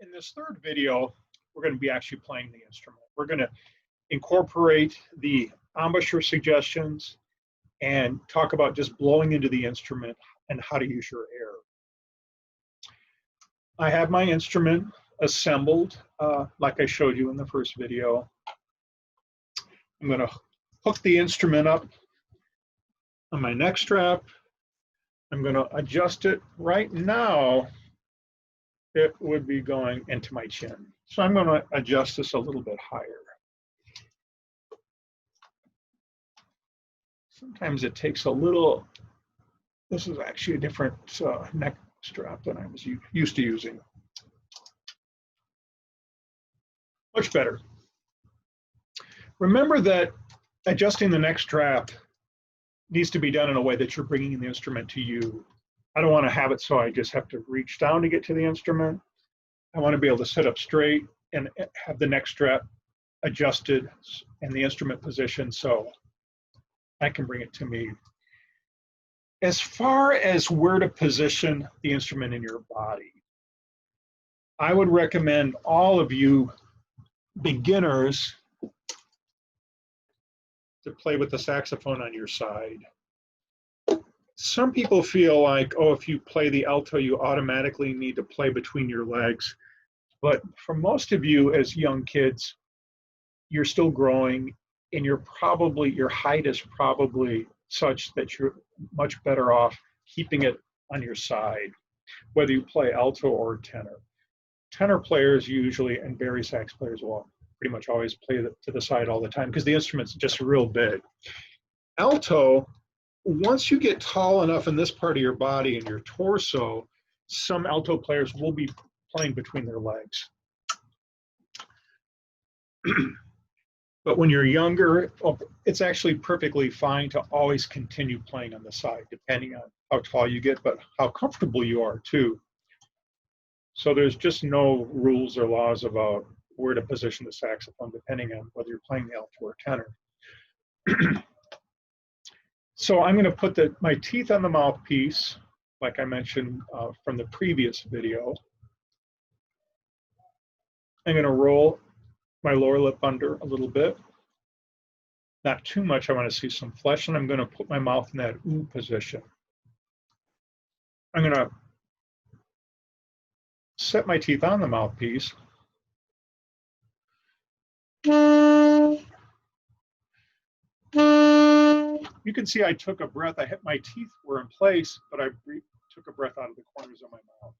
In this third video, we're going to be actually playing the instrument. We're going to incorporate the embouchure suggestions and talk about just blowing into the instrument and how to use your air. I have my instrument assembled like I showed you in the first video. I'm going to hook the instrument up on my neck strap. I'm going to adjust it. Right now, it would be going into my chin. So I'm going to adjust this a little bit higher. Sometimes it takes a little, this is actually a different neck strap than I was used to using. Much better. Remember that adjusting the neck strap needs to be done in a way that you're bringing the instrument to you. I don't want to have it so I just have to reach down to get to the instrument. I want to be able to sit up straight and have the neck strap adjusted and the instrument positioned so I can bring it to me. As far as where to position the instrument in your body, I would recommend all of you beginners to play with the saxophone on your side. Some people feel like, oh, if you play the alto, you automatically need to play between your legs. But for most of you as young kids, you're still growing and your height is probably such that you're much better off keeping it on your side, whether you play alto or tenor. Tenor players usually, and bari sax players will pretty much always play to the side all the time because the instrument's just real big. Alto, once you get tall enough in this part of your body and your torso, some alto players will be playing between their legs. But when you're younger, it's actually perfectly fine to always continue playing on the side, depending on how tall you get, but how comfortable you are too. So there's just no rules or laws about where to position the saxophone, depending on whether you're playing the alto or tenor. So I'm going to put my teeth on the mouthpiece, like I mentioned from the previous video. I'm going to roll my lower lip under a little bit. Not too much, I want to see some flesh, and I'm going to put my mouth in that ooh position. I'm going to set my teeth on the mouthpiece. You can see I took a breath. My teeth were in place, but I took a breath out of the corners of my mouth.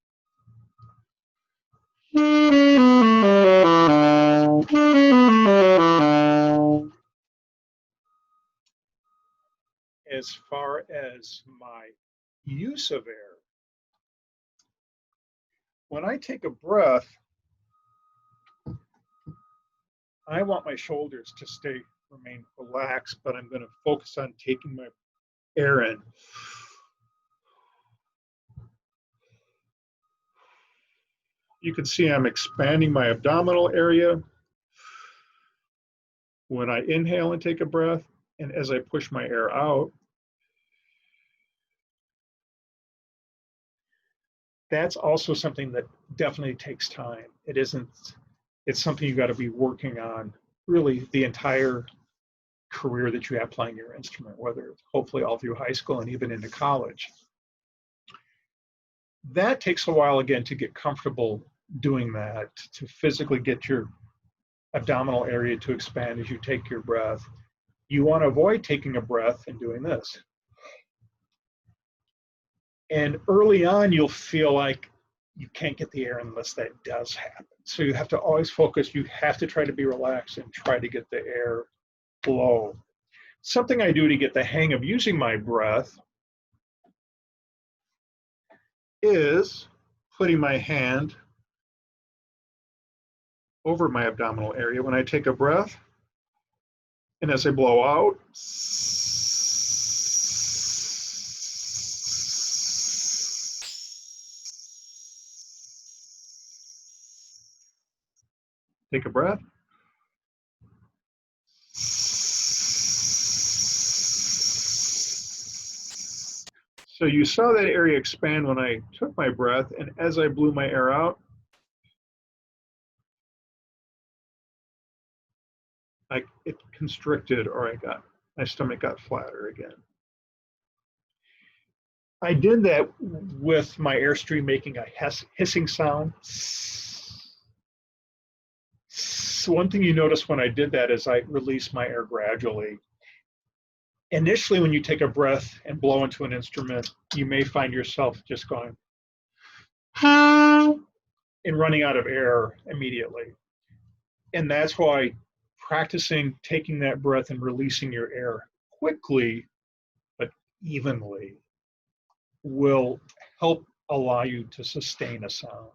As far as my use of air, when I take a breath, I want my shoulders to remain relaxed, but I'm going to focus on taking my air in. You can see I'm expanding my abdominal area when I inhale and take a breath, and as I push my air out, that's also something that definitely takes time. It's something you got to be working on really the entire career that you have playing your instrument, whether hopefully all through high school and even into college. That takes a while again to get comfortable doing that, to physically get your abdominal area to expand as you take your breath. You want to avoid taking a breath and doing this. And early on, you'll feel like you can't get the air unless that does happen. So you have to always focus. You have to try to be relaxed and try to get the air flow. Something I do to get the hang of using my breath is putting my hand over my abdominal area when I take a breath, and as I blow out, take a breath. So you saw that area expand when I took my breath, and as I blew my air out, it constricted, or my stomach got flatter again. I did that with my Airstream making a hissing sound. So one thing you notice when I did that is I release my air gradually. Initially, when you take a breath and blow into an instrument, you may find yourself just going and running out of air immediately. And that's why practicing taking that breath and releasing your air quickly but evenly will help allow you to sustain a sound.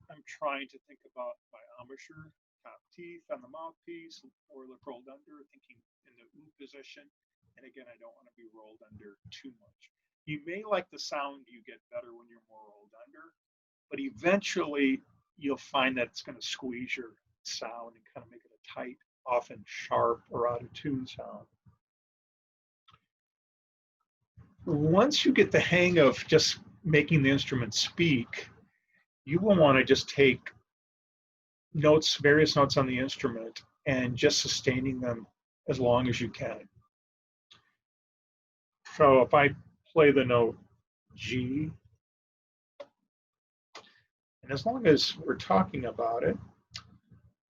I'm trying to think about my embouchure, top teeth on the mouthpiece, or look rolled under, thinking in the ooh position. And again, I don't want to be rolled under too much. You may like the sound you get better when you're more rolled under, but eventually you'll find that it's going to squeeze your sound and kind of make it a tight, often sharp or out of tune sound. Once you get the hang of just making the instrument speak, you will want to just take notes, various notes on the instrument, and just sustaining them as long as you can. So if I play the note G, and as long as we're talking about it,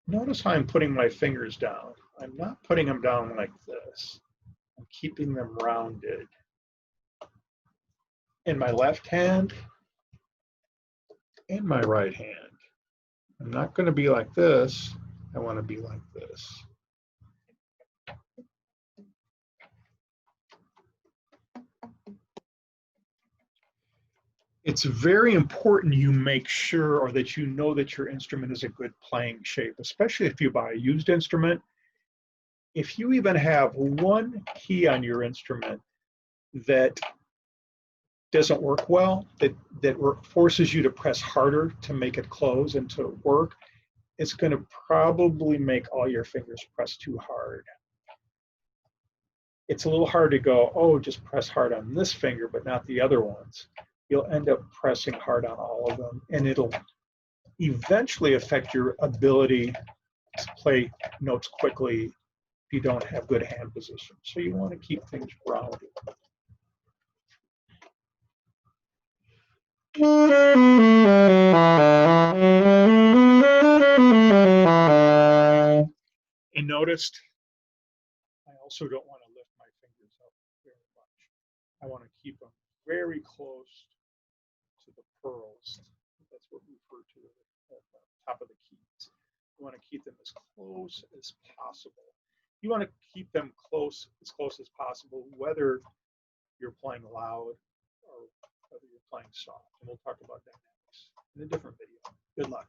notice how I'm putting my fingers down. I'm not putting them down like this. I'm keeping them rounded. In my left hand and my right hand. I'm not going to be like this. I want to be like this. It's very important you make sure, or that you know, that your instrument is a good playing shape, especially if you buy a used instrument. If you even have one key on your instrument that doesn't work well, that forces you to press harder to make it close and to work, it's going to probably make all your fingers press too hard. It's a little hard to go, oh, just press hard on this finger, but not the other ones. You'll end up pressing hard on all of them, and it'll eventually affect your ability to play notes quickly if you don't have good hand position. So you want to keep things rounded. And noticed, I also don't want to lift my fingers up very much. I want to keep them very close to the pearls. That's what we refer to at the top of the keys. You want to keep them as close as possible. You want to keep them as close as possible, whether you're playing loud or whether you're playing soft. And we'll talk about dynamics in a different video. Good luck.